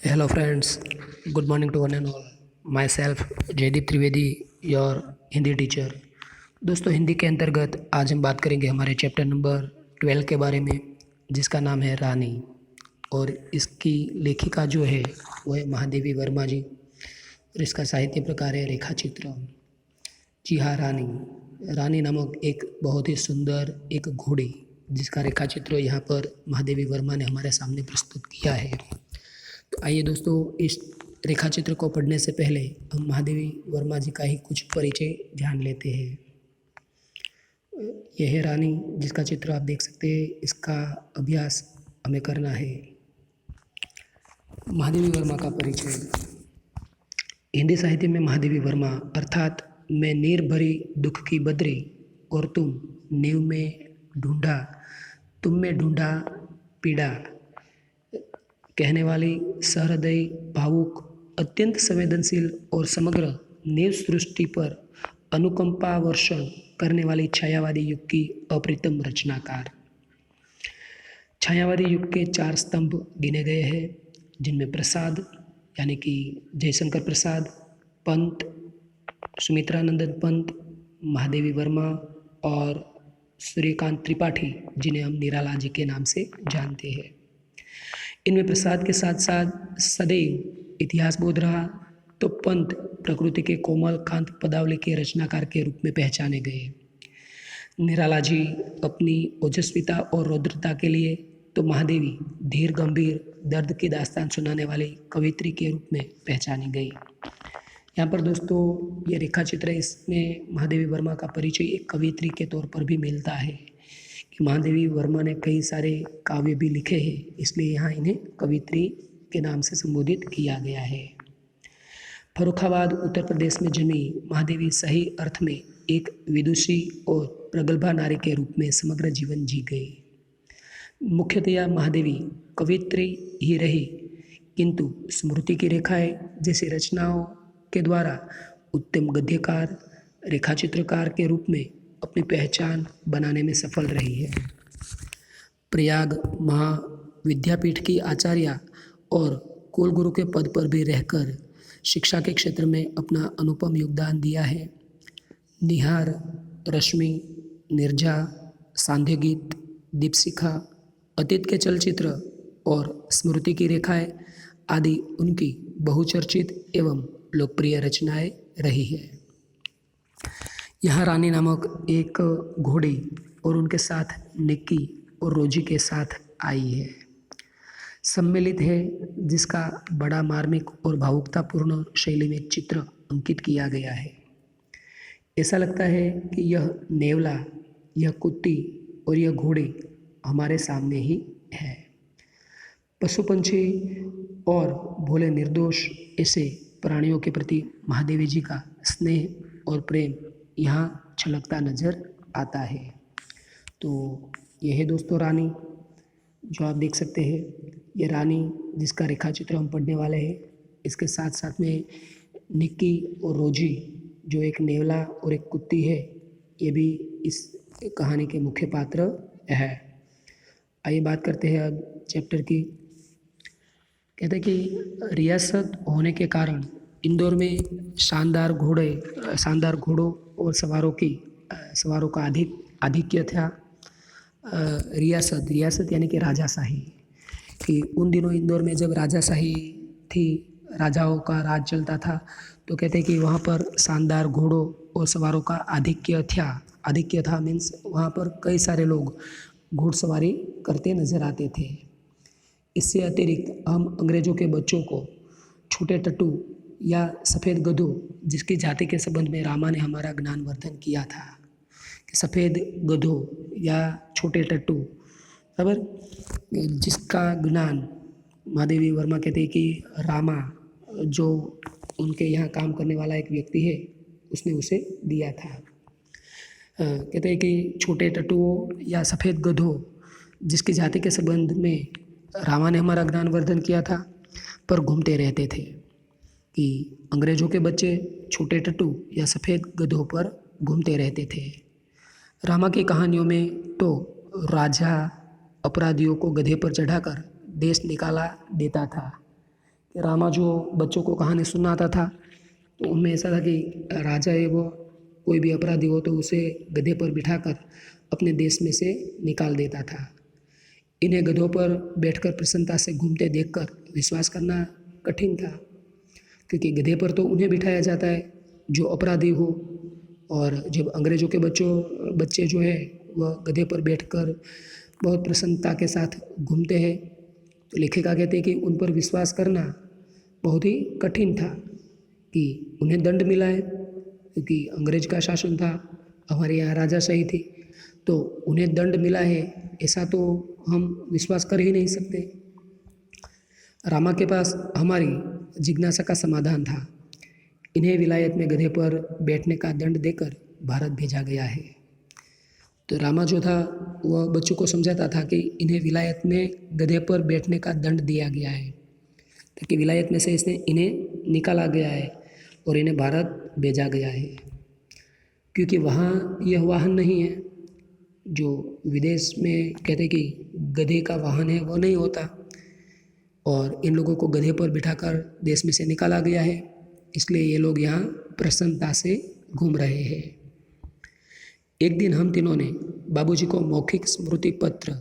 Hello friends, good morning to one and all. Myself Jaideep Trivedi, your Hindi teacher. दोस्तों, हिंदी के अंतर्गत आज हम बात करेंगे हमारे चैप्टर नंबर 12 के बारे में, जिसका नाम है रानी। और इसकी लेखिका जो है वो है महादेवी वर्मा जी, और इसका साहित्य प्रकार है रेखा चित्र। जी हाँ, रानी। रानी नामक एक बहुत ही सुंदर एक घोड़ी, जिसका रेखा चित्र यहाँ पर महादेवी वर्मा ने हमारे सामने प्रस्तुत किया है। तो आइए दोस्तों, इस रेखा चित्र को पढ़ने से पहले हम महादेवी वर्मा जी का ही कुछ परिचय जान लेते हैं। यह है रानी, जिसका चित्र आप देख सकते हैं। इसका अभ्यास हमें करना है। महादेवी वर्मा का परिचय। हिंदी साहित्य में महादेवी वर्मा अर्थात मैं नीर भरी दुख की बदरी और तुम नीव में ढूंढा, तुम में ढूंढा पीड़ा कहने वाली सहृदयी, भावुक, अत्यंत संवेदनशील और समग्र नीव सृष्टि पर अनुकंपा वर्षण करने वाली छायावादी युग की अप्रितम रचनाकार। छायावादी युग के 4 स्तंभ गिने गए हैं, जिनमें प्रसाद यानी कि जयशंकर प्रसाद, पंत, सुमित्रानंदन पंत, महादेवी वर्मा और सूर्यकांत त्रिपाठी, जिन्हें हम निराला जी के नाम से जानते हैं। इनमें प्रसाद के साथ साथ सदैव इतिहास बोध रहा, तो पंत प्रकृति के कोमल कांत पदावली के रचनाकार के रूप में पहचाने गए। निराला जी अपनी ओजस्विता और रौद्रता के लिए, तो महादेवी धीर गंभीर दर्द की दास्तान सुनाने वाली कवित्री के रूप में पहचानी गई। यहाँ पर दोस्तों ये रेखा चित्र, इसमें महादेवी वर्मा का परिचय एक कवित्री के तौर पर भी मिलता है कि महादेवी वर्मा ने कई सारे काव्य भी लिखे हैं, इसलिए यहाँ इन्हें कवित्री के नाम से संबोधित किया गया है। फर्रुखाबाद उत्तर प्रदेश में जन्मी महादेवी सही अर्थ में एक विदुषी और प्रगल्भा नारी के रूप में समग्र जीवन जी गई। मुख्यतया महादेवी कवित्री ही रही, किंतु स्मृति की रेखाएं जैसी रचनाओं के द्वारा उत्तम गद्यकार, रेखा चित्रकार के रूप में अपनी पहचान बनाने में सफल रही है। प्रयाग महाविद्यापीठ की आचार्य और कुलगुरु के पद पर भी रहकर शिक्षा के क्षेत्र में अपना अनुपम योगदान दिया है। निहार, रश्मि, निर्जा, सांध्य गीत, दीपशिखा, अतीत के चलचित्र और स्मृति की रेखाएं आदि उनकी बहुचर्चित एवं लोकप्रिय रचनाएं रही है। यहाँ रानी नामक एक घोड़ी और उनके साथ निक्की और रोजी के साथ आई है, सम्मिलित है, जिसका बड़ा मार्मिक और भावुकतापूर्ण शैली में चित्र अंकित किया गया है। ऐसा लगता है कि यह नेवला, यह कुत्ती और यह घोड़ी हमारे सामने ही है। पशु पंछी और भोले निर्दोष ऐसे प्राणियों के प्रति महादेवी जी का स्नेह और प्रेम यहाँ छलकता नजर आता है। तो यह है दोस्तों रानी, जो आप देख सकते हैं। ये रानी जिसका रेखा चित्र हम पढ़ने वाले हैं, इसके साथ साथ में निक्की और रोजी जो एक नेवला और एक कुत्ती है, ये भी इस कहानी के मुख्य पात्र है। आइए बात करते हैं अब चैप्टर की। कहते हैं कि रियासत होने के कारण इंदौर में शानदार घोड़ों और सवारों का आधिक्य था। रियासत यानी कि राजाशाही, कि उन दिनों इंदौर में जब राजाशाही थी, राजाओं का राज चलता था, तो कहते हैं कि वहाँ पर शानदार घोड़ों और सवारों का आधिक्य था मीन्स वहाँ पर कई सारे लोग घुड़सवारी करते नजर आते थे। इससे अतिरिक्त हम अंग्रेजों के बच्चों को छोटे टट्टू या सफ़ेद गधों, जिसकी जाति के संबंध में रामा ने हमारा ज्ञानवर्धन किया था कि सफ़ेद गधों या छोटे टट्टू, बराबर, जिसका ज्ञान महादेवी वर्मा कहते हैं कि रामा, जो उनके यहाँ काम करने वाला एक व्यक्ति है, उसने उसे दिया था। कहते हैं कि छोटे टट्टुओं या सफ़ेद गधों, जिसकी जाति के संबंध में रामा ने हमारा ज्ञानवर्धन किया था, पर घूमते रहते थे कि अंग्रेजों के बच्चे छोटे टट्टू या सफ़ेद गधों पर घूमते रहते थे। रामा की कहानियों में तो राजा अपराधियों को गधे पर चढ़ाकर देश निकाला देता था, कि रामा जो बच्चों को कहानी सुनाता था तो उनमें ऐसा था कि राजा है वो कोई भी अपराधी हो तो उसे गधे पर बिठाकर अपने देश में से निकाल देता था। इन्हें गधों पर बैठकर प्रसन्नता से घूमते देखकर विश्वास करना कठिन था, क्योंकि गधे पर तो उन्हें बिठाया जाता है जो अपराधी हो, और जब अंग्रेज़ों के बच्चे जो है वह गधे पर बैठकर बहुत प्रसन्नता के साथ घूमते हैं, तो लेखिका कहते हैं कि उन पर विश्वास करना बहुत ही कठिन था कि उन्हें दंड मिला है, क्योंकि अंग्रेज का शासन था, हमारे यहाँ राजाशाही थी, तो उन्हें दंड मिला है ऐसा तो हम विश्वास कर ही नहीं सकते। रामा के पास हमारी जिज्ञासा का समाधान था। इन्हें विलायत में गधे पर बैठने का दंड देकर भारत भेजा गया है। तो रामा जो था वह बच्चों को समझाता था कि इन्हें विलायत में गधे पर बैठने का दंड दिया गया है, ताकि विलायत में से इन्हें निकाला गया है और इन्हें भारत भेजा गया है, क्योंकि वहाँ यह वाहन नहीं है जो विदेश में कहते कि गधे का वाहन है, वो नहीं होता, और इन लोगों को गधे पर बिठाकर देश में से निकाला गया है, इसलिए ये लोग यहाँ प्रसन्नता से घूम रहे हैं। एक दिन हम तीनों ने बाबूजी को मौखिक स्मृति पत्र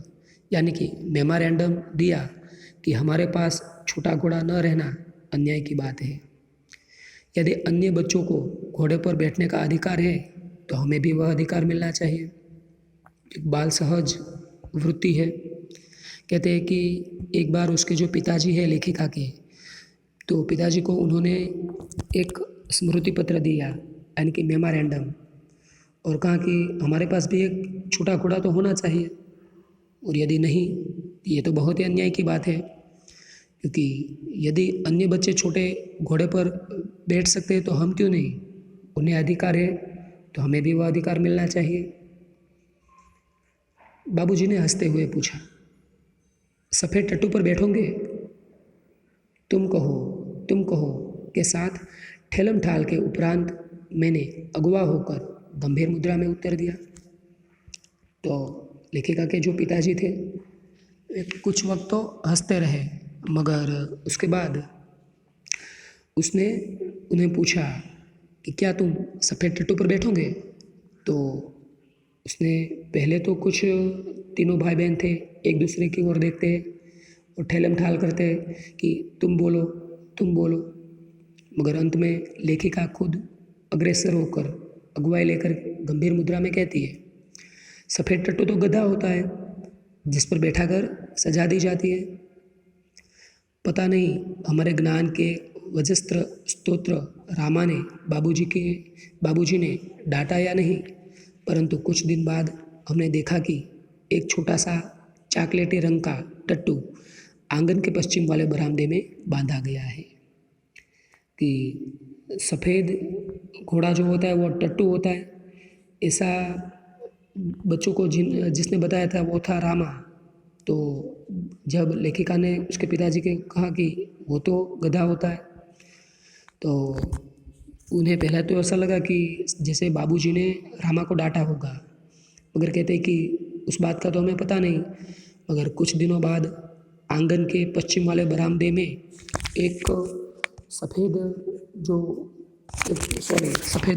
यानी कि मेमोरेंडम दिया कि हमारे पास छोटा घोड़ा न रहना अन्याय की बात है। यदि अन्य बच्चों को घोड़े पर बैठने का अधिकार है तो हमें भी वह अधिकार मिलना चाहिए। एक बाल सहज वृत्ति है। कहते हैं कि एक बार उसके जो पिताजी है लेखिका के, तो पिताजी को उन्होंने एक स्मृति पत्र दिया यानी कि मेमोरेंडम, और कहा कि हमारे पास भी एक छोटा घोड़ा तो होना चाहिए, और यदि नहीं ये तो बहुत ही अन्याय की बात है, क्योंकि यदि अन्य बच्चे छोटे घोड़े पर बैठ सकते हैं तो हम क्यों नहीं, उन्हें अधिकार है तो हमें भी वह अधिकार मिलना चाहिए। बाबूजी ने हंसते हुए पूछा, सफ़ेद टट्टू पर बैठोगे? तुम कहो के साथ ठेलम ठाल के उपरांत मैंने अगवा होकर गंभीर मुद्रा में उत्तर दिया। तो लेखिका के जो पिताजी थे कुछ वक्त तो हंसते रहे, मगर उसके बाद उसने उन्हें पूछा कि क्या तुम सफ़ेद टट्टू पर बैठोगे? तो उसने पहले तो कुछ तीनों भाई बहन थे एक दूसरे की ओर देखते और ठेलम ठाल करते कि तुम बोलो, मगर अंत में लेखिका खुद अग्रसर होकर अगुवाई लेकर गंभीर मुद्रा में कहती है, सफ़ेद टट्टू तो गधा होता है जिस पर बैठाकर सजा दी जाती है। पता नहीं हमारे ज्ञान के वजस्त्र स्तोत्र रामा ने बाबूजी ने डांटा या नहीं, परंतु कुछ दिन बाद हमने देखा कि एक छोटा सा चॉकलेटी रंग का टट्टू आंगन के पश्चिम वाले बरामदे में बांधा गया है। कि सफ़ेद घोड़ा जो होता है वो टट्टू होता है, ऐसा बच्चों को जिसने बताया था वो था रामा। तो जब लेखिका ने उसके पिताजी के कहा कि वो तो गधा होता है, तो उन्हें पहले तो ऐसा लगा कि जैसे बाबूजी ने रामा को डांटा होगा, मगर कहते कि उस बात का तो हमें पता नहीं। मगर कुछ दिनों बाद आंगन के पश्चिम वाले बरामदे में एक सफ़ेद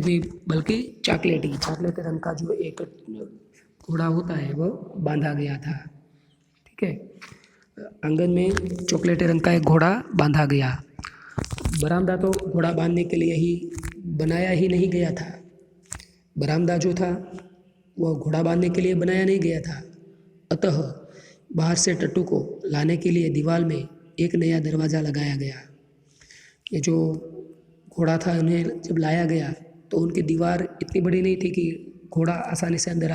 नहीं बल्कि चॉकलेटी रंग का जो एक घोड़ा होता है वो बांधा गया था। ठीक है, आंगन में चॉकलेटी रंग का एक घोड़ा बांधा गया। बरामदा तो घोड़ा बांधने के लिए ही बनाया ही नहीं गया था। बरामदा जो था वह घोड़ा बांधने के लिए बनाया नहीं गया था। अतः बाहर से टट्टू को लाने के लिए दीवार में एक नया दरवाज़ा लगाया गया। ये जो घोड़ा था उन्हें जब लाया गया तो उनकी दीवार इतनी बड़ी नहीं थी कि घोड़ा आसानी से अंदर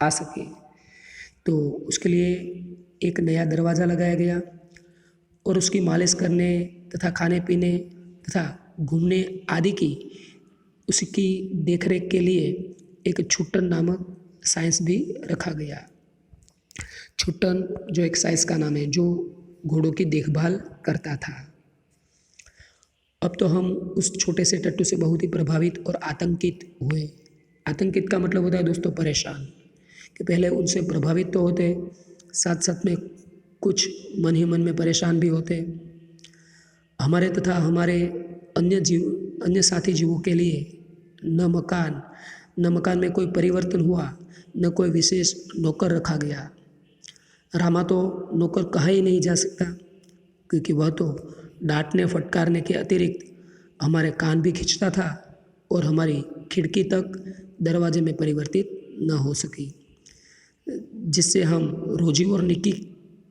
आ सके, तो उसके लिए एक नया दरवाज़ा लगाया गया और उसकी मालिश करने तथा खाने पीने तथा घूमने आदि की उसकी देखरेख के लिए एक छुट्टन नामक साइंस भी रखा गया। छुट्टन जो एक साइंस का नाम है जो घोड़ों की देखभाल करता था। अब तो हम उस छोटे से टट्टू से बहुत ही प्रभावित और आतंकित हुए। आतंकित का मतलब होता है दोस्तों परेशान, कि पहले उनसे प्रभावित तो होते, साथ साथ में कुछ मन ही मन में परेशान भी होते। हमारे तथा हमारे अन्य साथी जीवों के लिए न मकान में कोई परिवर्तन हुआ, न कोई विशेष नौकर रखा गया। रामा तो नौकर कहा ही नहीं जा सकता, क्योंकि वह तो डांटने फटकारने के अतिरिक्त हमारे कान भी खींचता था और हमारी खिड़की तक दरवाजे में परिवर्तित न हो सकी, जिससे हम रोजी और निक्की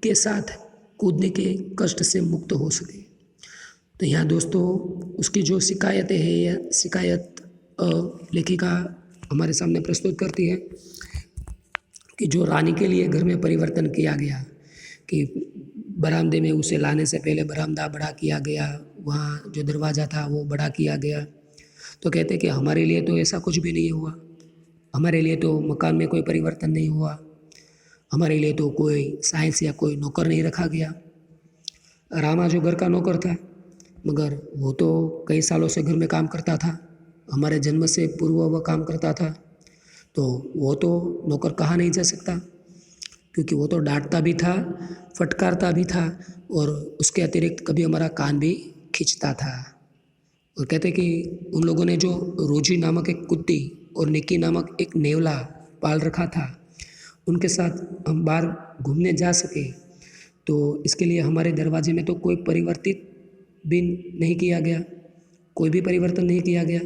के साथ कूदने के कष्ट से मुक्त हो सके। तो यहाँ दोस्तों उसकी जो शिकायतें हैं, यह शिकायत लेखिका हमारे सामने प्रस्तुत करती है कि जो रानी के लिए घर में परिवर्तन किया गया, कि बरामदे में उसे लाने से पहले बरामदा बड़ा किया गया, वहाँ जो दरवाज़ा था वो बड़ा किया गया। तो कहते कि हमारे लिए तो ऐसा कुछ भी नहीं हुआ, हमारे लिए तो मकान में कोई परिवर्तन नहीं हुआ, हमारे लिए तो कोई साइंस या कोई नौकर नहीं रखा गया। रामा जो घर का नौकर था, मगर वो तो कई सालों से घर में काम करता था, हमारे जन्म से पूर्व वह काम करता था, तो वो तो नौकर कहा नहीं जा सकता, क्योंकि वो तो डांटता भी था, फटकारता भी था और उसके अतिरिक्त कभी हमारा कान भी खींचता था। और कहते कि उन लोगों ने जो रोजी नामक एक कुत्ती और निक्की नामक एक नेवला पाल रखा था, उनके साथ हम बाहर घूमने जा सके, तो इसके लिए हमारे दरवाजे में तो कोई परिवर्तित भी नहीं किया गया, कोई भी परिवर्तन नहीं किया गया,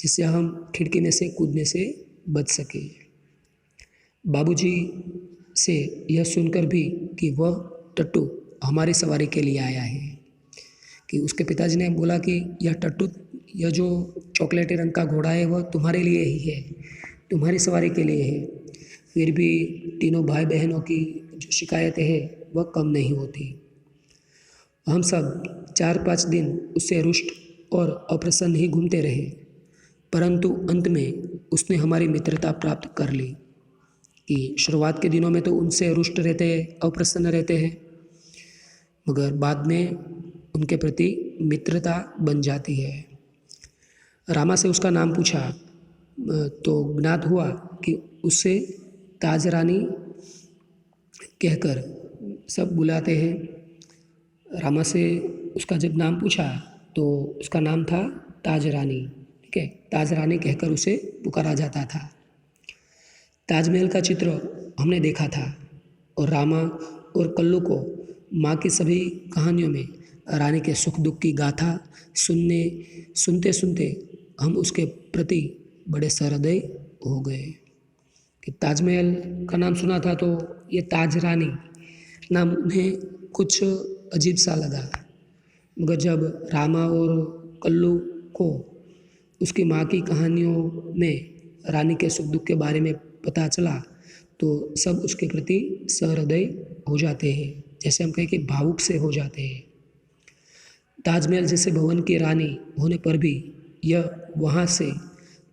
जिससे हम खिड़की में से कूदने से बच सके। बाबूजी से यह सुनकर भी कि वह टट्टू हमारी सवारी के लिए आया है, कि उसके पिताजी ने बोला कि यह टट्टू, यह जो चॉकलेटी रंग का घोड़ा है वह तुम्हारे लिए ही है, तुम्हारी सवारी के लिए है। फिर भी तीनों भाई बहनों की जो शिकायतें हैं वह कम नहीं होती। हम सब 4-5 दिन उससे रुष्ट और अप्रसन्न ही घूमते रहे, परंतु अंत में उसने हमारी मित्रता प्राप्त कर ली। कि शुरुआत के दिनों में तो उनसे रुष्ट रहते हैं, अप्रसन्न रहते हैं, मगर बाद में उनके प्रति मित्रता बन जाती है। रामा से उसका नाम पूछा तो ज्ञात हुआ कि उससे ताज रानी कहकर सब बुलाते हैं। रामा से उसका जब नाम पूछा तो उसका नाम था ताज रानी, ठीक है, ताज रानी कहकर उसे पुकारा जाता था। ताजमहल का चित्र हमने देखा था और रामा और कल्लू को माँ की सभी कहानियों में रानी के सुख दुख की गाथा सुनते सुनते हम उसके प्रति बड़े सहृदय हो गए। कि ताजमहल का नाम सुना था तो ये ताज रानी नाम उन्हें कुछ अजीब सा लगा, मगर जब रामा और कल्लू को उसकी माँ की कहानियों में रानी के सुख दुख के बारे में पता चला तो सब उसके प्रति सहृदय हो जाते हैं, जैसे हम कहें कि भावुक से हो जाते हैं। ताजमहल जैसे भवन की रानी होने पर भी यह वहाँ से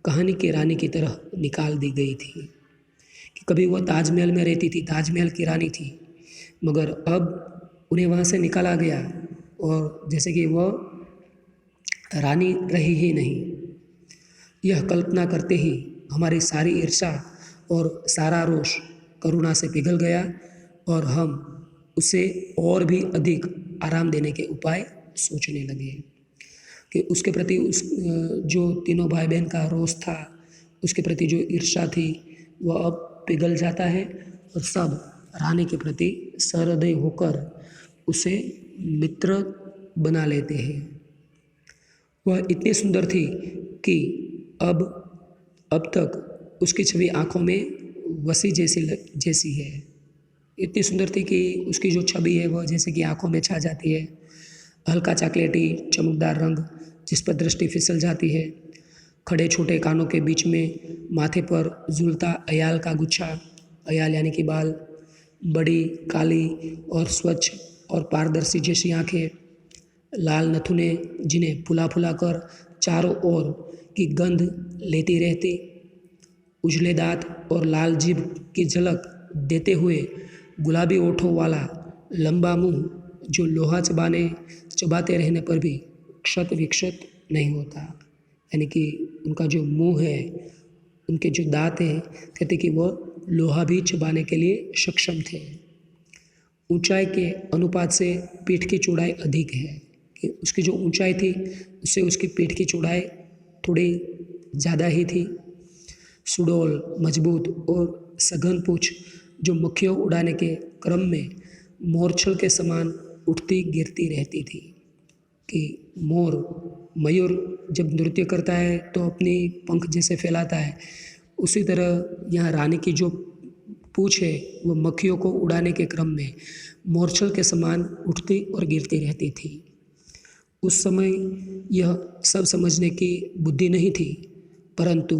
कहानी की रानी की तरह निकाल दी गई थी। कि कभी वह ताजमहल में रहती थी, ताजमहल की रानी थी, मगर अब उन्हें वहाँ से निकाला गया और जैसे कि वह रानी रही ही नहीं। यह कल्पना करते ही हमारी सारी ईर्ष्या और सारा रोष करुणा से पिघल गया और हम उसे और भी अधिक आराम देने के उपाय सोचने लगे। कि उसके प्रति जो तीनों भाई बहन का रोष था, उसके प्रति जो ईर्ष्या थी, वह अब पिघल जाता है और सब रानी के प्रति सहृदय होकर उसे मित्र बना लेते हैं। वह इतनी सुंदर थी कि अब तक उसकी छवि आँखों में वसी जैसी है। इतनी सुंदर थी कि उसकी जो छवि है वह जैसे कि आँखों में छा जाती है। हल्का चॉकलेटी चमकदार रंग जिस पर दृष्टि फिसल जाती है, खड़े छोटे कानों के बीच में माथे पर झूलता अयाल का गुच्छा, अयाल यानी कि बाल, बड़ी काली और स्वच्छ और पारदर्शी जैसी आँखें, लाल नथुने जिन्हें फुला फुला कर चारों ओर की गंध लेती रहती, उजले दांत और लाल जीभ की झलक देते हुए गुलाबी ओठों वाला लंबा मुंह जो लोहा चबाते रहने पर भी क्षत विक्षत नहीं होता। यानी कि उनका जो मुंह है, उनके जो दांत हैं, कहते कि वो लोहा भी चबाने के लिए सक्षम थे। ऊंचाई के अनुपात से पीठ की चौड़ाई अधिक है, कि उसकी जो ऊंचाई थी उससे उसकी पीठ की चौड़ाई थोड़ी ज़्यादा ही थी। सुडौल, मजबूत और सघन पूंछ जो मक्खियों उड़ाने के क्रम में मोरछल के समान उठती गिरती रहती थी। कि मयूर जब नृत्य करता है तो अपनी पंख जैसे फैलाता है, उसी तरह यहाँ रानी की जो पूँछ है वो मक्खियों को उड़ाने के क्रम में मोरछल के समान उठती और गिरती रहती थी। उस समय यह सब समझने की बुद्धि नहीं थी, परंतु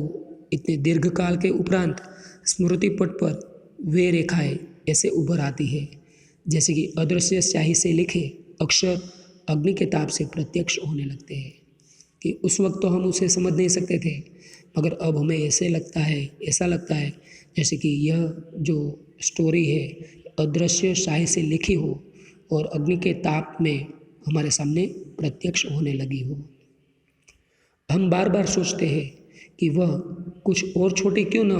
इतने दीर्घकाल के उपरांत स्मृति पट पर वे रेखाएं ऐसे उभर आती है जैसे कि अदृश्य स्याही से लिखे अक्षर अग्नि के ताप से प्रत्यक्ष होने लगते हैं। कि उस वक्त तो हम उसे समझ नहीं सकते थे, मगर अब हमें ऐसा लगता है जैसे कि यह जो स्टोरी है अदृश्य स्याही से लिखी हो और अग्नि के ताप में हमारे सामने प्रत्यक्ष होने लगी हो। हम बार बार सोचते हैं कि वह कुछ और छोटी क्यों ना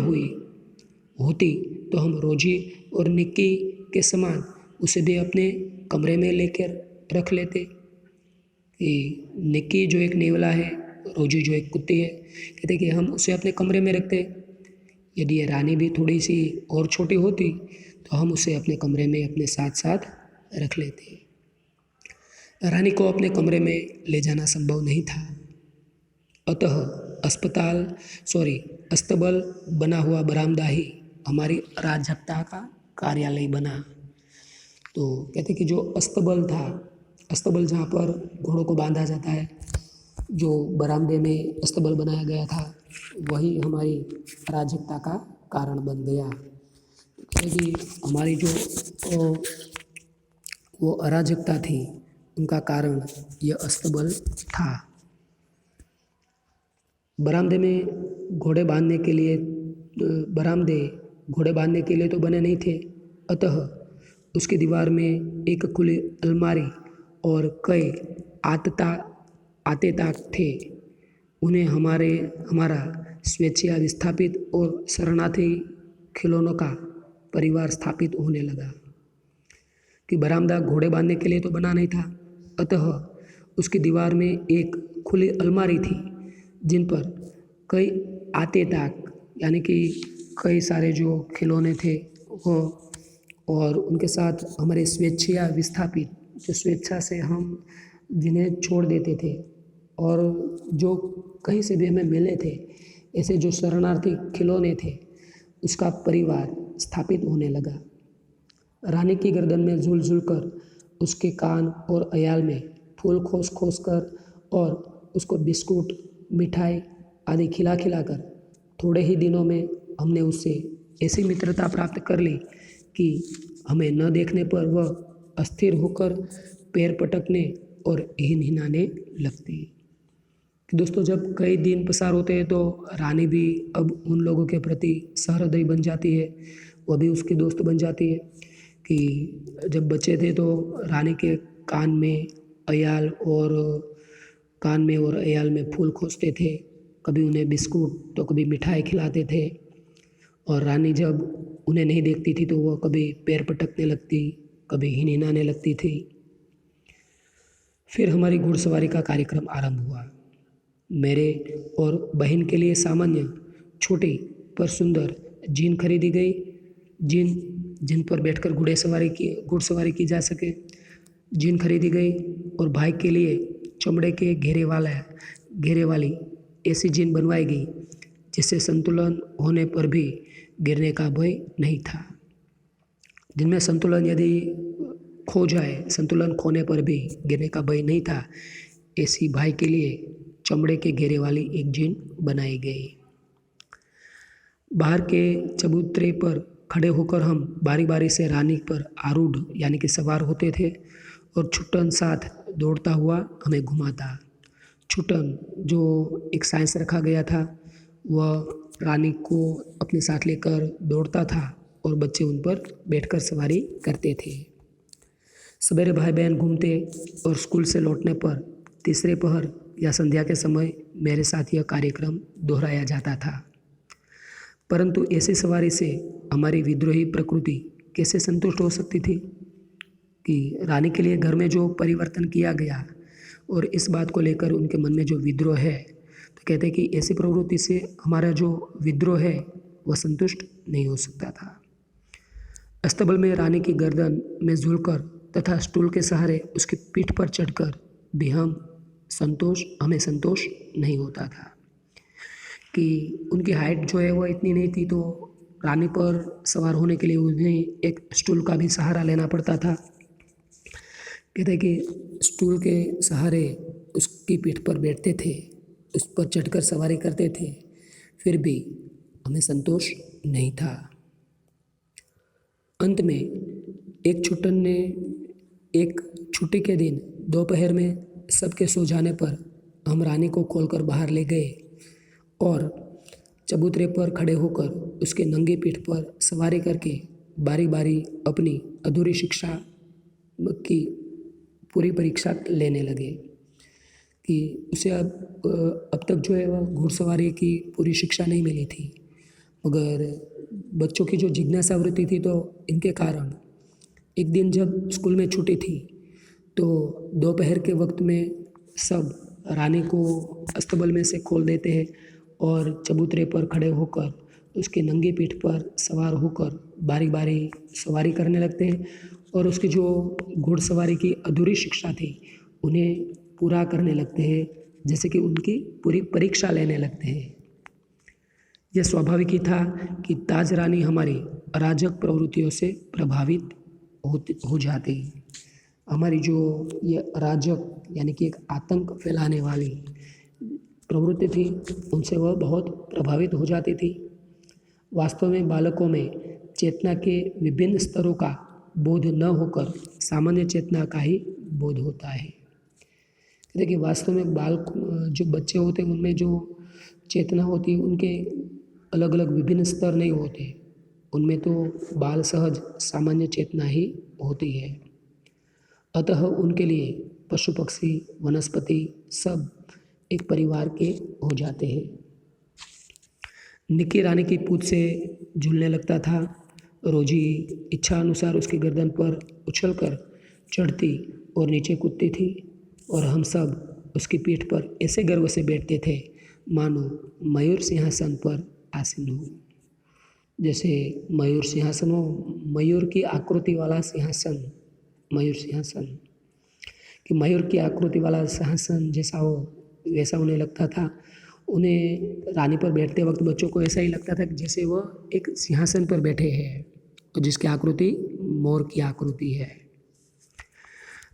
होती तो हम रोजी और निक्की के समान उसे भी अपने कमरे में लेकर रख लेते। कि निक्की जो एक नेवला है, रोजी जो एक कुत्ती है, कहते कि हम उसे अपने कमरे में रखते। यदि ये रानी भी थोड़ी सी और छोटी होती तो हम उसे अपने कमरे में अपने साथ साथ रख लेते। रानी को अपने कमरे में ले जाना संभव नहीं था, अतः अस्तबल बना हुआ बरामदा ही हमारी अराजकता का कार्यालय बना। तो कहते कि जो अस्तबल जहाँ पर घोड़ों को बांधा जाता है, जो बरामदे में अस्तबल बनाया गया था, वही हमारी अराजकता का कारण बन गया। कहते कि हमारी जो वो अराजकता थी उनका कारण यह अस्तबल था। बरामदे घोड़े बांधने के लिए तो बने नहीं थे, अतः उसकी दीवार में एक खुली अलमारी और कई आते ताक थे। उन्हें हमारा स्वेच्छा विस्थापित और शरणार्थी खिलौनों का परिवार स्थापित होने लगा। कि बरामदा घोड़े बांधने के लिए तो बना नहीं था, अतः उसकी दीवार में एक खुली अलमारी थी जिन पर कई आते ताक यानी कि कई सारे जो खिलौने थे वो, और उनके साथ हमारे स्वेच्छा विस्थापित जो स्वेच्छा से हम जिन्हें छोड़ देते थे और जो कहीं से भी हमें मिले थे, ऐसे जो शरणार्थी खिलौने थे, उसका परिवार स्थापित होने लगा। रानी की गर्दन में झूल कर, उसके कान और अयाल में फूल खोस कर और उसको बिस्कुट, मिठाई आदि खिला कर थोड़े ही दिनों में हमने उससे ऐसी मित्रता प्राप्त कर ली कि हमें न देखने पर वह अस्थिर होकर पैर पटकने और हिनहिनाने लगती। दोस्तों, जब कई दिन पसार होते हैं तो रानी भी अब उन लोगों के प्रति सहृदय बन जाती है, वह भी उसकी दोस्त बन जाती है। कि जब बच्चे थे तो रानी के कान में और अयाल में फूल खोसते थे, कभी उन्हें बिस्कुट तो कभी मिठाई खिलाते थे, और रानी जब उन्हें नहीं देखती थी तो वह कभी पैर पटकने लगती, कभी हिनहिनाने लगती थी। फिर हमारी घुड़सवारी का कार्यक्रम आरंभ हुआ। मेरे और बहन के लिए सामान्य, छोटी पर सुंदर जीन खरीदी गई, जिन पर बैठकर घुड़सवारी की जा सके। जीन खरीदी गई और भाई के लिए चमड़े के घेरे वाली ऐसी जीन बनवाई गई जिससे संतुलन होने पर भी गिरने का भय नहीं था। जिनमें संतुलन यदि खो जाए, संतुलन खोने पर भी गिरने का भय नहीं था, ऐसी भाई के लिए चमड़े के घेरे वाली एक जीन बनाई गई। बाहर के चबूतरे पर खड़े होकर हम बारी बारी से रानी पर आरूढ़ यानी कि सवार होते थे और छुट्टन साथ दौड़ता हुआ हमें घुमाता। छुट्टन जो एक साइंस रखा गया था, वह रानी को अपने साथ लेकर दौड़ता था और बच्चे उन पर बैठकर सवारी करते थे। सवेरे भाई बहन घूमते और स्कूल से लौटने पर तीसरे पहर या संध्या के समय मेरे साथ यह कार्यक्रम दोहराया जाता था। परंतु ऐसी सवारी से हमारी विद्रोही प्रकृति कैसे संतुष्ट हो सकती थी? कि रानी के लिए घर में जो परिवर्तन किया गया और इस बात को लेकर उनके मन में जो विद्रोह है, तो कहते हैं कि ऐसी प्रवृत्ति से हमारा जो विद्रोह है वह संतुष्ट नहीं हो सकता था। अस्तबल में रानी की गर्दन में झूलकर तथा स्टूल के सहारे उसकी पीठ पर चढ़कर भी हमें संतोष नहीं होता था कि उनकी हाइट जो है वह इतनी नहीं थी, तो रानी पर सवार होने के लिए उन्हें एक स्टूल का भी सहारा लेना पड़ता था। कहते हैं कि स्टूल के सहारे उसकी पीठ पर बैठते थे, उस पर चढ़कर सवारी करते थे, फिर भी हमें संतोष नहीं था। अंत में एक छुट्टन ने एक छुट्टी के दिन दोपहर में सबके सो जाने पर हम रानी को खोलकर बाहर ले गए और चबूतरे पर खड़े होकर उसके नंगी पीठ पर सवारी करके बारी बारी अपनी अधूरी शिक्षा की पूरी परीक्षा लेने लगे कि उसे अब तक जो है वह घुड़सवारी की पूरी शिक्षा नहीं मिली थी, मगर बच्चों की जो जिज्ञासा वृत्ति थी, तो इनके कारण एक दिन जब स्कूल में छुट्टी थी तो दोपहर के वक्त में सब रानी को अस्तबल में से खोल देते हैं और चबूतरे पर खड़े होकर उसकी नंगी पीठ पर सवार होकर बारी बारी सवारी करने लगते हैं और उसकी जो घुड़सवारी की अधूरी शिक्षा थी उन्हें पूरा करने लगते हैं, जैसे कि उनकी पूरी परीक्षा लेने लगते हैं। यह स्वाभाविक ही था कि ताज रानी हमारी अराजक प्रवृत्तियों से प्रभावित हो जाती। हमारी जो ये अराजक यानी कि एक आतंक फैलाने वाली प्रवृत्ति थी, उनसे वह बहुत प्रभावित हो जाती थी। वास्तव में बालकों में चेतना के विभिन्न स्तरों का बोध न होकर सामान्य चेतना का ही बोध होता है। देखिए, वास्तव में जो बच्चे होते हैं उनमें जो चेतना होती है उनके अलग अलग विभिन्न स्तर नहीं होते, उनमें तो बाल सहज सामान्य चेतना ही होती है। अतः उनके लिए पशु पक्षी वनस्पति सब एक परिवार के हो जाते हैं। निक्की रानी की पूँछ से झूलने लगता था। रोजी इच्छा अनुसार उसकी गर्दन पर उछलकर चढ़ती और नीचे कूदती थी और हम सब उसकी पीठ पर ऐसे गर्व से बैठते थे मानो मयूर सिंहासन पर आसीन हो। जैसे मयूर सिंहासन हो, मयूर की आकृति वाला सिंहासन, मयूर सिंहासन कि मयूर की आकृति वाला सिंहासन जैसा हो, वैसा उन्हें लगता था। उन्हें रानी पर बैठते वक्त बच्चों को ऐसा ही लगता था कि जैसे वह एक सिंहासन पर बैठे हैं और जिसकी आकृति मोर की आकृति है।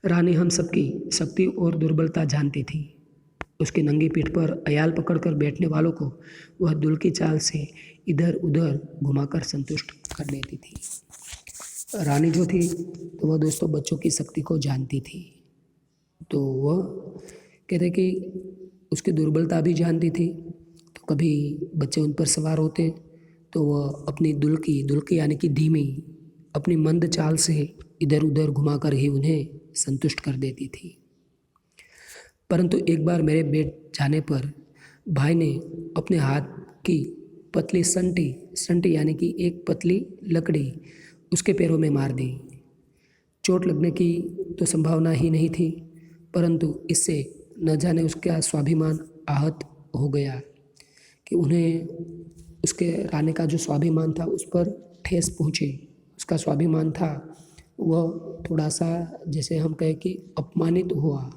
रानी हम सबकी शक्ति और दुर्बलता जानती थी। उसकी नंगी पीठ पर अयाल पकड़कर बैठने वालों को वह दुल की चाल से इधर उधर घुमाकर संतुष्ट कर देती थी। रानी जो थी तो वह दोस्तों बच्चों की शक्ति को जानती थी, तो वह कहते कि उसकी दुर्बलता भी जानती थी। तो कभी बच्चे उन पर सवार होते तो वह अपनी दुल्की यानी कि धीमी अपनी मंद चाल से इधर उधर घुमाकर ही उन्हें संतुष्ट कर देती थी। परंतु एक बार मेरे बैठ जाने पर भाई ने अपने हाथ की पतली संटी यानी कि एक पतली लकड़ी उसके पैरों में मार दी। चोट लगने की तो संभावना ही नहीं थी, परंतु इससे न जाने उसका स्वाभिमान आहत हो गया कि उन्हें उसके रानी का जो स्वाभिमान था उस पर ठेस पहुँची। उसका स्वाभिमान था वह थोड़ा सा, जैसे हम कहें कि अपमानित हुआ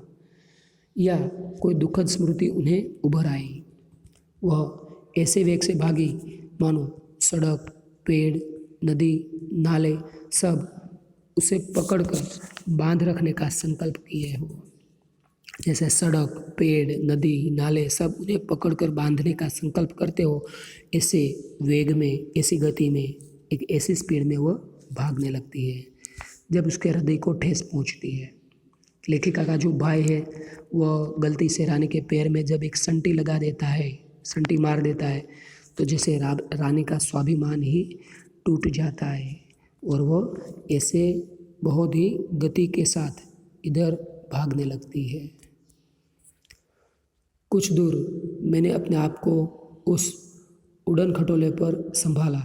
या कोई दुखद स्मृति उन्हें उभर आई। वह ऐसे वेग से भागी मानो सड़क, पेड़, नदी, नाले सब उसे पकड़कर बांध रखने का संकल्प किए हो। जैसे सड़क, पेड़, नदी, नाले सब उन्हें पकड़कर बांधने का संकल्प करते हो, ऐसे वेग में, ऐसी गति में, एक ऐसी स्पीड में वह भागने लगती है जब उसके हृदय को ठेस पहुंचती है। लेखिका का जो भाई है वह गलती से रानी के पैर में जब एक संटी लगा देता है, संटी मार देता है, तो जैसे रानी का स्वाभिमान ही टूट जाता है और वह ऐसे बहुत ही गति के साथ इधर भागने लगती है। कुछ दूर मैंने अपने आप को उस उड़न खटोले पर संभाला,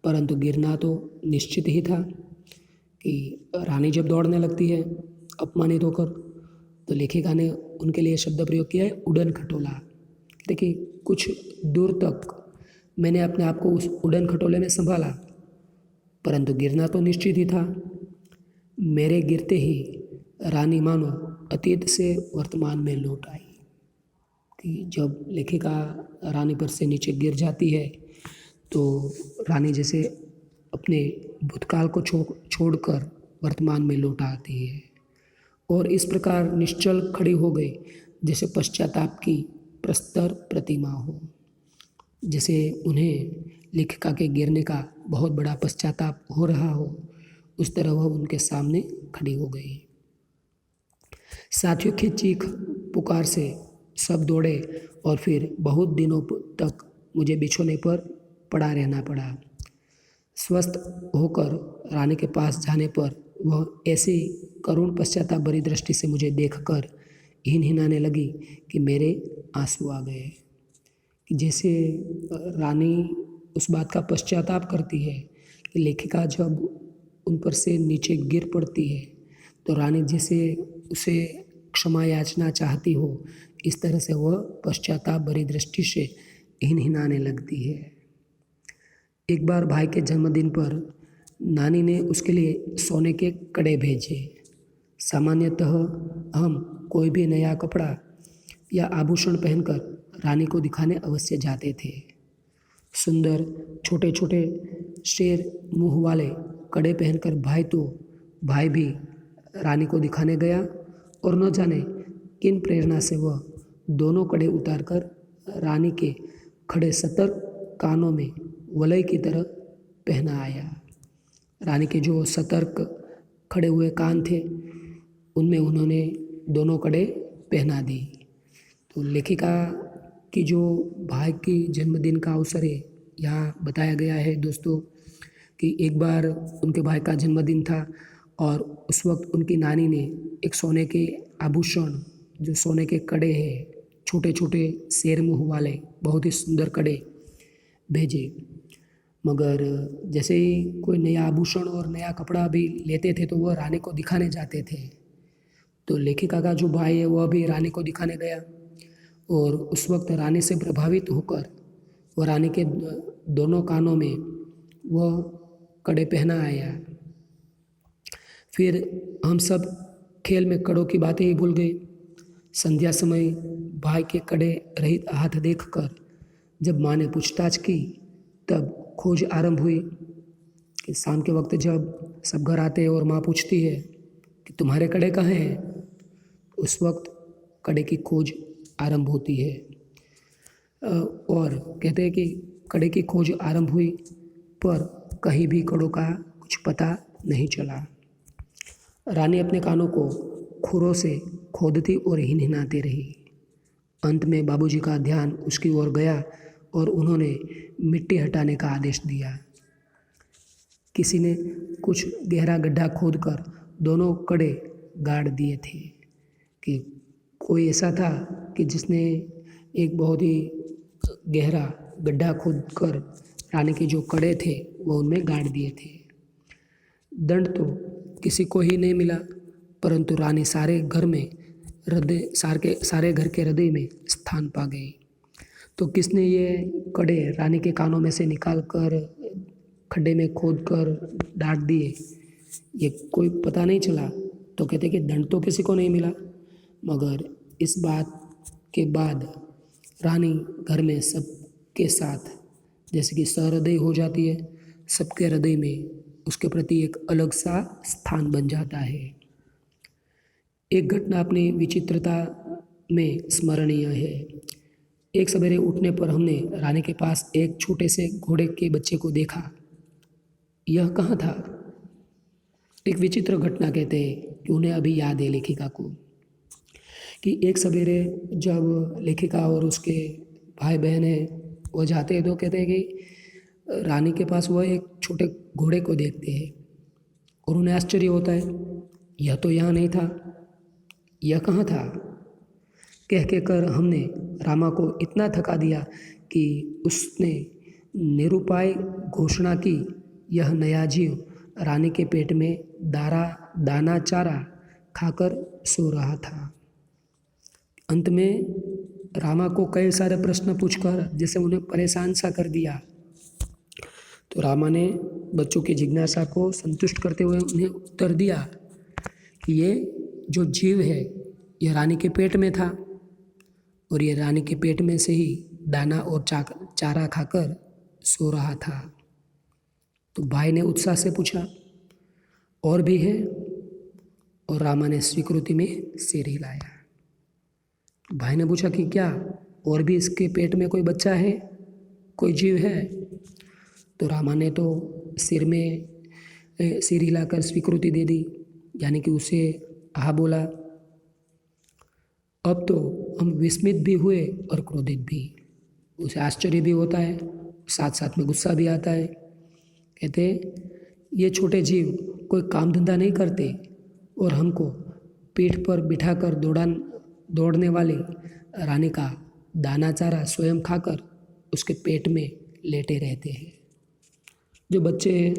परंतु गिरना तो निश्चित ही था कि रानी जब दौड़ने लगती है अपमानित होकर तो लेखिका ने उनके लिए शब्द प्रयोग किया है उड़न खटोला। देखिए कुछ दूर तक मैंने अपने आप को उस उड़न खटोले में संभाला, परंतु गिरना तो निश्चित ही था। मेरे गिरते ही रानी मानो अतीत से वर्तमान में लौट आई। कि जब लेखिका रानी पर से नीचे गिर जाती है तो रानी जैसे अपने भूतकाल को छोड़कर वर्तमान में लौट आती है और इस प्रकार निश्चल खड़ी हो गई जैसे पश्चाताप की प्रस्तर प्रतिमा हो। जैसे उन्हें लेखिका के गिरने का बहुत बड़ा पश्चाताप हो रहा हो, उस तरह वह उनके सामने खड़ी हो गई। साथियों की चीख पुकार से सब दौड़े और फिर बहुत दिनों तक मुझे बिछोने पर पड़ा रहना पड़ा। स्वस्थ होकर रानी के पास जाने पर वह ऐसी करुण पश्चाताप भरी दृष्टि से मुझे देखकर हिनहिनाने लगी कि मेरे आंसू आ गए। जैसे रानी उस बात का पश्चाताप करती है कि लेखिका जब उन पर से नीचे गिर पड़ती है तो रानी जैसे उसे क्षमा याचना चाहती हो, इस तरह से वह पश्चाताप भरी दृष्टि से हिनहिनाने लगती है। एक बार भाई के जन्मदिन पर नानी ने उसके लिए सोने के कड़े भेजे। सामान्यतः हम कोई भी नया कपड़ा या आभूषण पहनकर रानी को दिखाने अवश्य जाते थे। सुंदर छोटे छोटे शेर मुंह वाले कड़े पहनकर भाई भी रानी को दिखाने गया और न जाने किन प्रेरणा से वह दोनों कड़े उतारकर रानी के खड़े सतर्क कानों में वलय की तरह पहना आया। रानी के जो सतर्क खड़े हुए कान थे उनमें उन्होंने दोनों कड़े पहना दी। तो लेखिका की जो भाई की जन्मदिन का अवसर है यहाँ बताया गया है दोस्तों कि एक बार उनके भाई का जन्मदिन था और उस वक्त उनकी नानी ने एक सोने के आभूषण, जो सोने के कड़े हैं, छोटे छोटे शेर मुँह वाले बहुत ही सुंदर कड़े भेजे। मगर जैसे ही कोई नया आभूषण और नया कपड़ा भी लेते थे तो वह रानी को दिखाने जाते थे। तो लेखिका का जो भाई है वह भी रानी को दिखाने गया और उस वक्त रानी से प्रभावित होकर वह रानी के दोनों कानों में वह कड़े पहना आया। फिर हम सब खेल में कड़ों की बातें ही भूल गए। संध्या समय भाई के कड़े रहित हाथ देखकर जब माँ ने पूछताछ की तब खोज आरंभ हुई कि शाम के वक्त जब सब घर आते हैं और माँ पूछती है कि तुम्हारे कड़े कहाँ हैं, उस वक्त कड़े की खोज आरंभ होती है। और कहते हैं कि कड़े की खोज आरंभ हुई पर कहीं भी कड़ों का कुछ पता नहीं चला। रानी अपने कानों को खुरों से खोदती और हिनहिनाती रही। अंत में बाबूजी का ध्यान उसकी ओर गया और उन्होंने मिट्टी हटाने का आदेश दिया। किसी ने कुछ गहरा गड्ढा खोदकर दोनों कड़े गाड़ दिए थे कि कोई ऐसा था कि जिसने एक बहुत ही गहरा गड्ढा खोदकर रानी के जो कड़े थे वो उनमें गाड़ दिए थे। दंड तो किसी को ही नहीं मिला, परंतु रानी सारे घर के हृदय में स्थान पा गई। तो किसने ये कड़े रानी के कानों में से निकाल कर खड्डे में खोद कर डाल दिए, ये कोई पता नहीं चला। तो कहते कि दंड तो किसी को नहीं मिला, मगर इस बात के बाद रानी घर में सबके साथ जैसे कि सहृदय हो जाती है, सबके हृदय में उसके प्रति एक अलग सा स्थान बन जाता है। एक घटना अपनी विचित्रता में स्मरणीय है। एक सवेरे उठने पर हमने रानी के पास एक छोटे से घोड़े के बच्चे को देखा। यह कहाँ था? एक विचित्र घटना कहते हैं कि उन्हें अभी याद है लेखिका को कि एक सवेरे जब लेखिका और उसके भाई बहन हैं वो जाते हैं तो कहते हैं कि रानी के पास वह एक छोटे घोड़े को देखते हैं और उन्हें आश्चर्य होता है, यह तो यहाँ नहीं था, यह कहाँ था? कह कर हमने रामा को इतना थका दिया कि उसने निरुपाय घोषणा की, यह नया जीव रानी के पेट में दाना चारा खाकर सो रहा था। अंत में रामा को कई सारे प्रश्न पूछकर जैसे उन्हें परेशान सा कर दिया। तो रामा ने बच्चों की जिज्ञासा को संतुष्ट करते हुए उन्हें उत्तर दिया कि ये जो जीव है यह रानी के पेट में था और ये रानी के पेट में से ही दाना और चारा खाकर सो रहा था। तो भाई ने उत्साह से पूछा, और भी है? और रामा ने स्वीकृति में सिर हिलाया। भाई ने पूछा कि क्या और भी इसके पेट में कोई बच्चा है, कोई जीव है? तो रामा ने तो सिर हिलाकर स्वीकृति दे दी, यानी कि उसे हाँ बोला। अब तो हम विस्मित भी हुए और क्रोधित भी। उसे आश्चर्य भी होता है, साथ साथ में गुस्सा भी आता है। कहते ये छोटे जीव कोई काम धंधा नहीं करते और हमको पीठ पर बिठाकर दौड़ने वाली रानी का दाना चारा स्वयं खाकर उसके पेट में लेटे रहते हैं। जो बच्चे हैं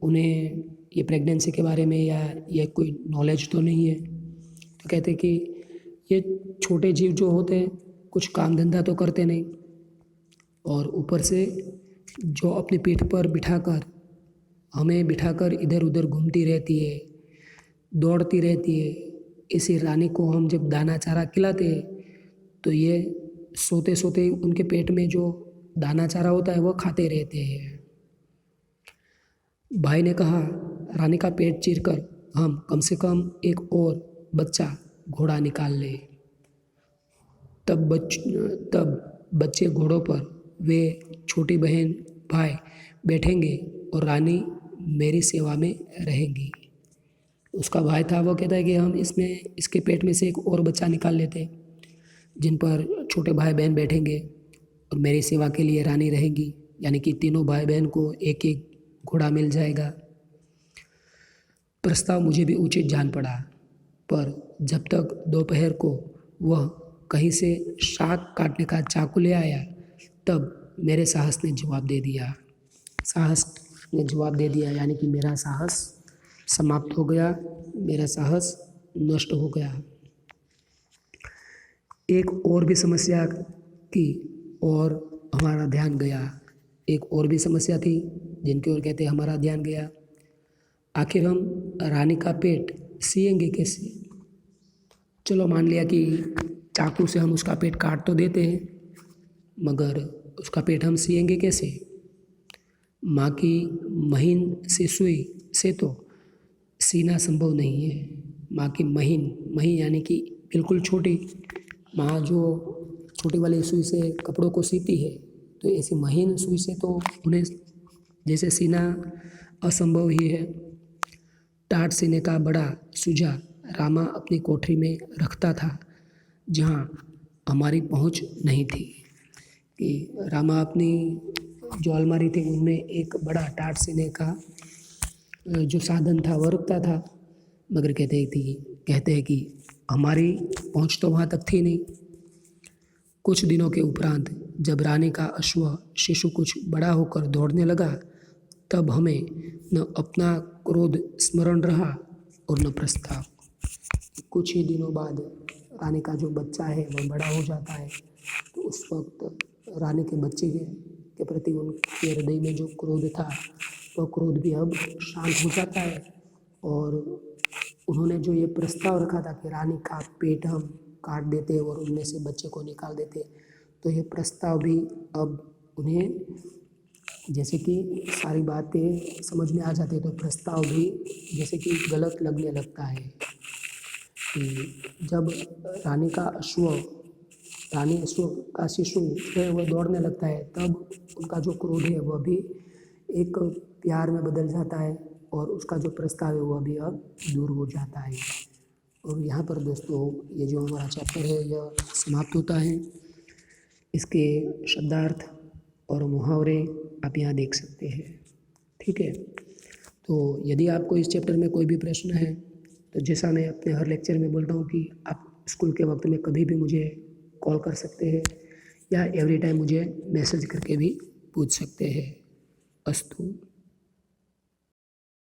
उन्हें ये प्रेगनेंसी के बारे में या ये कोई नॉलेज तो नहीं है, तो कहते कि ये छोटे जीव जो होते हैं कुछ काम धंधा तो करते नहीं और ऊपर से जो अपनी पीठ पर हमें बिठाकर इधर उधर घूमती रहती है, दौड़ती रहती है। इसी रानी को हम जब दाना चारा खिलाते हैं तो ये सोते सोते उनके पेट में जो दाना चारा होता है वो खाते रहते हैं। भाई ने कहा, रानी का पेट चीरकर हम कम से कम एक और बच्चा घोड़ा निकाल ले। तब बच्चे घोड़ों पर वे छोटी बहन भाई बैठेंगे और रानी मेरी सेवा में रहेंगी। उसका भाई था, वो कहता है कि हम इसके पेट में से एक और बच्चा निकाल लेते जिन पर छोटे भाई बहन बैठेंगे और मेरी सेवा के लिए रानी रहेगी, यानी कि तीनों भाई बहन को एक एक घोड़ा मिल जाएगा। प्रस्ताव मुझे भी उचित जान पड़ा, पर जब तक दोपहर को वह कहीं से शाक काटने का चाकू ले आया तब मेरे साहस ने जवाब दे दिया, यानी कि मेरा साहस समाप्त हो गया, मेरा साहस नष्ट हो गया। एक और भी समस्या की और हमारा ध्यान गया। एक और भी समस्या थी जिनकी ओर कहते हमारा ध्यान गया। आखिर हम रानी का पेट सिएंगे कैसे? चलो मान लिया कि चाकू से हम उसका पेट काट तो देते हैं, मगर उसका पेट हम सिएंगे कैसे? माँ की महीन सी सुई से तो सीना संभव नहीं है। माँ की महीन यानी कि बिल्कुल छोटी, माँ जो छोटी वाली सुई से कपड़ों को सीती है, तो ऐसी महीन सुई से तो उन्हें जैसे सीना असंभव ही है। टाट सीने का बड़ा सूजा रामा अपनी कोठरी में रखता था, जहाँ हमारी पहुँच नहीं थी। कि रामा अपनी जो अलमारी थी उनमें एक बड़ा टाट सीने का जो साधन था वह रखता था, मगर कहते हैं कि हमारी पहुँच तो वहाँ तक थी नहीं। कुछ दिनों के उपरांत जब रानी का अश्व शिशु कुछ बड़ा होकर दौड़ने लगा, तब हमें न अपना क्रोध स्मरण रहा और न प्रस्ताव। कुछ ही दिनों बाद रानी का जो बच्चा है वह बड़ा हो जाता है, तो उस वक्त रानी के बच्चे के प्रति उनके हृदय में जो क्रोध था वह क्रोध भी अब शांत हो जाता है। और उन्होंने जो ये प्रस्ताव रखा था कि रानी का पेट हम काट देते और उनमें से बच्चे को निकाल देते, तो ये प्रस्ताव भी अब उन्हें जैसे कि सारी बातें समझ में आ जाती है, तो प्रस्ताव भी जैसे कि गलत लगने लगता है। कि जब रानी अश्व का शिशु है वह दौड़ने लगता है, तब उनका जो क्रोध है वह भी एक प्यार में बदल जाता है और उसका जो प्रस्ताव है वह भी अब दूर हो जाता है। और यहाँ पर दोस्तों ये जो हमारा चैप्टर है यह समाप्त होता है। इसके शब्दार्थ और मुहावरे आप यहाँ देख सकते हैं। ठीक है, तो यदि आपको इस चैप्टर में कोई भी प्रश्न है तो जैसा मैं अपने हर लेक्चर में बोलता हूँ कि आप स्कूल के वक्त में कभी भी मुझे कॉल कर सकते हैं या एवरी टाइम मुझे मैसेज करके भी पूछ सकते हैं। अस्तु।